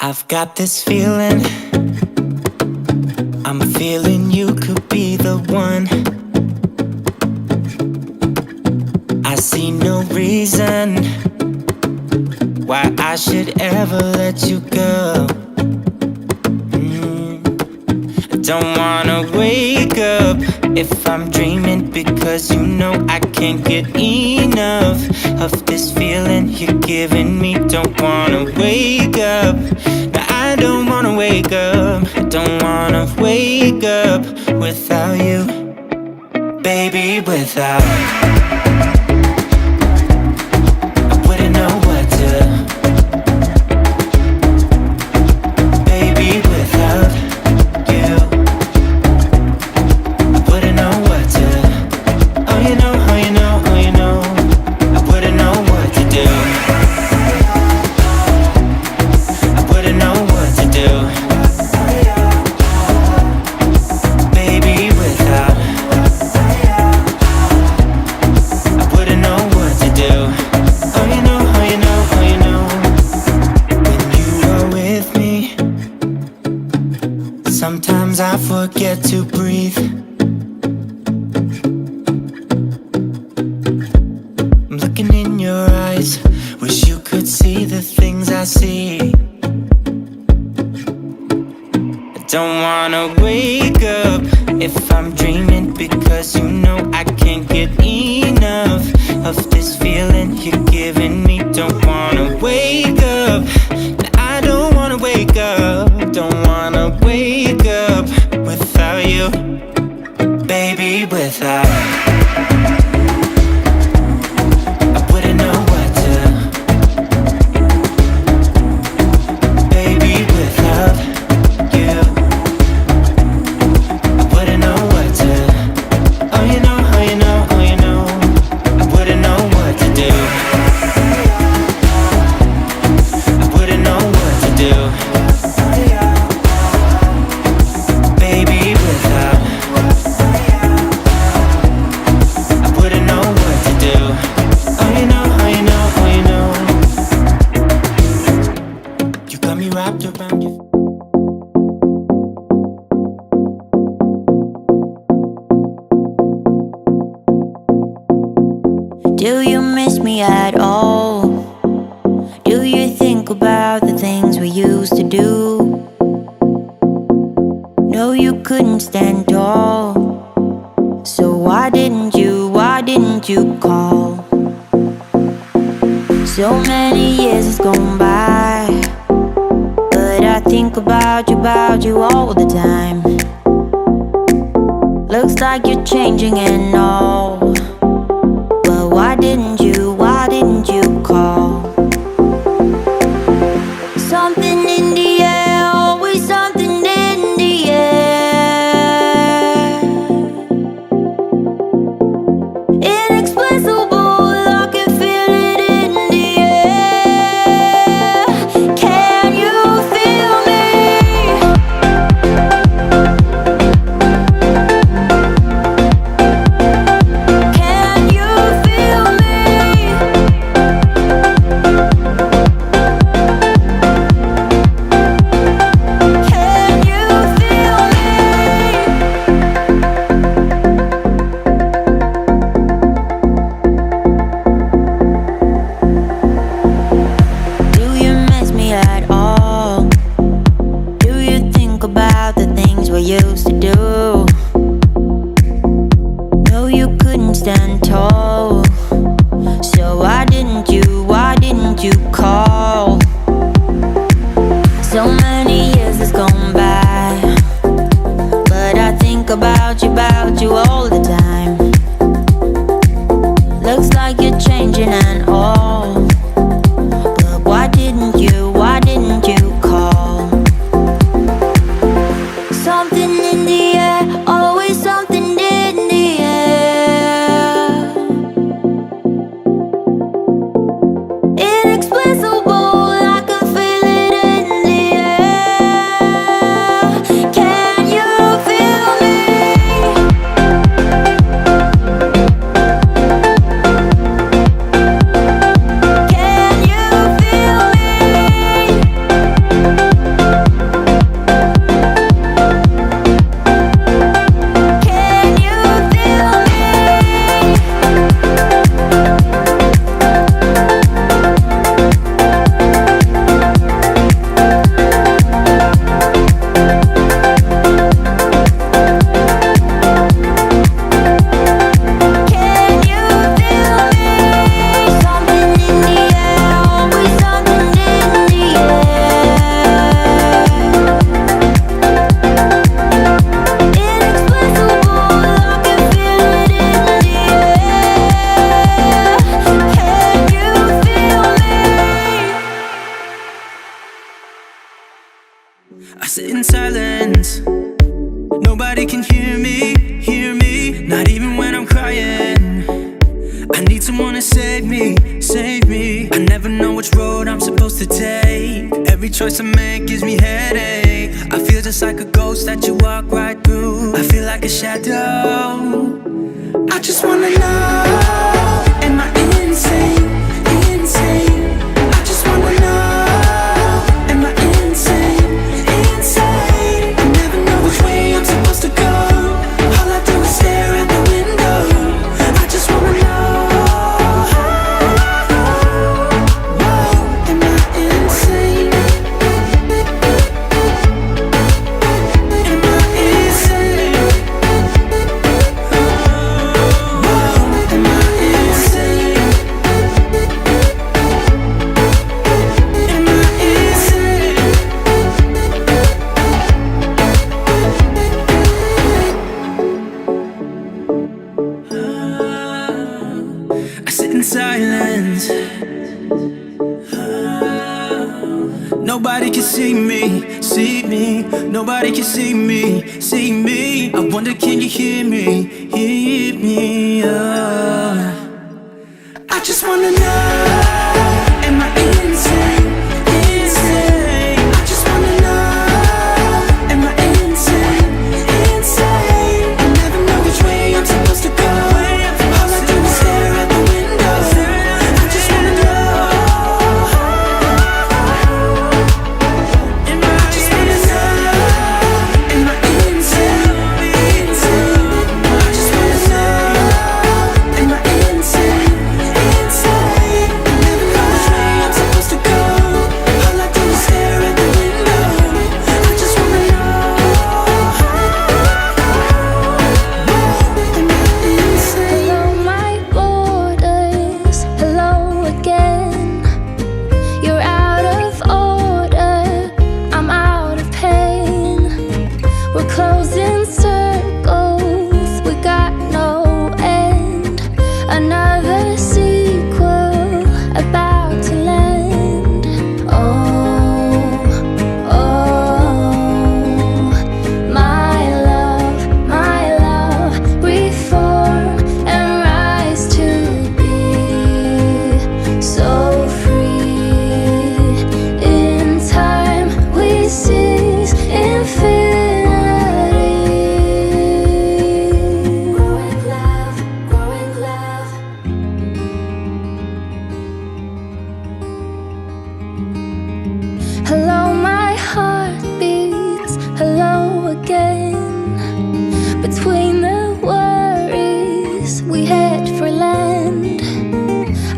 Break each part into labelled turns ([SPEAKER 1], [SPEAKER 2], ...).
[SPEAKER 1] I've got this feeling, I'm feeling you could be the one. I see no reason why I should ever let you go. I don't wanna wake up if I'm dreaming, because you know I can't get enough of this feeling you're giving me. Don't wanna wake up, no, I don't wanna wake up. I don't wanna wake up without you, baby, without. I wouldn't know what to, baby, without you. I wouldn't know what to, oh you know, oh you know, oh you know. I wouldn't know what to do, I wouldn't know what to do, baby, without. I wouldn't know what to do, oh you know, oh you know, oh you know. When you are with me, sometimes I forget to breathe. I'm looking in your eyes, wish you could see the things I see. I don't wanna wake up if I'm dreaming, because you know I can't get enough of this feeling you're giving me. Don't wanna wake up, no, I don't wanna wake up. Don't wanna wake up without you, baby, without. I wouldn't know what to, baby, without you. I wouldn't know what to, oh you know, oh you know, oh you know. I wouldn't know what to do, I wouldn't know what to do, baby, without. I wouldn't know what to do, oh you know, oh you know, oh you know. You got me wrapped around you.
[SPEAKER 2] Do you miss me at all? Do you think about the things we used to do? No, you couldn't stand tall, so why didn't you call? So many years has gone by, but I think about you all the time. Looks like you're changing and all, but why didn't you call? Something in the air, always something in the air. Inexplicable, I can feel it in the air. Can you feel me? Can you feel me? Can you feel me? Do you miss me at all? Do you think about the things we used to do? No, you couldn't stand tall, so why didn't you call? So many years has gone by, but I think about you all the time. Looks like you're changing and all, but why didn't you call? Something in the air, always something in the air. Inexplicable, I can feel it in the air.
[SPEAKER 1] I sit in silence. Nobody can hear me, not even when I'm crying. I need someone to save me. I never know which road I'm supposed to take. Every choice I make gives me headache. I feel just like a ghost that you walk right through. I feel like a shadow. I just wanna know, am I insane? I just wanna know, am I insane? I never know which way I'm supposed to go. All I do is stare at the window. I just wanna know, am I insane? Am I insane? Am I insane? Am I insane? I sit in silence. Nobody can see me. Nobody can see me. I wonder, can you hear me? I just wanna know, am I insane? I just wanna know, am I insane? I never know which way I'm supposed to go. All I do is stare at the window. I just wanna know, I just wanna know, am I insane? I just wanna know, am I insane? I never know which way I'm supposed to go. All I do is stare at the window. I just wanna know, am I insane?
[SPEAKER 3] Hello, my borders. Hello again. You're out of order. I'm out of pain. We're closing circles. We got no end. Another sequel about to land. Oh, my love, reform and rise to be so free. In time, we seize infinity. Growing love, growing love. Hello, my heart beats. Hello again. Between the worries, we head for land.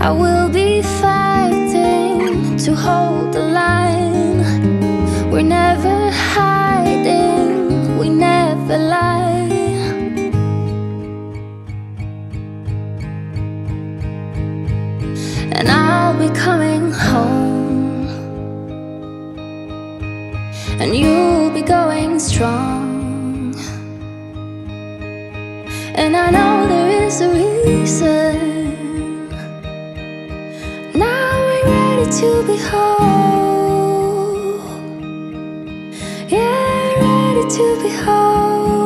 [SPEAKER 3] I will be fighting to hold the line. We're never hiding, we never lie. And I'll be coming home, and you'll be going strong. And I know there is a reason. Now we're ready to be whole. Yeah, ready to be whole.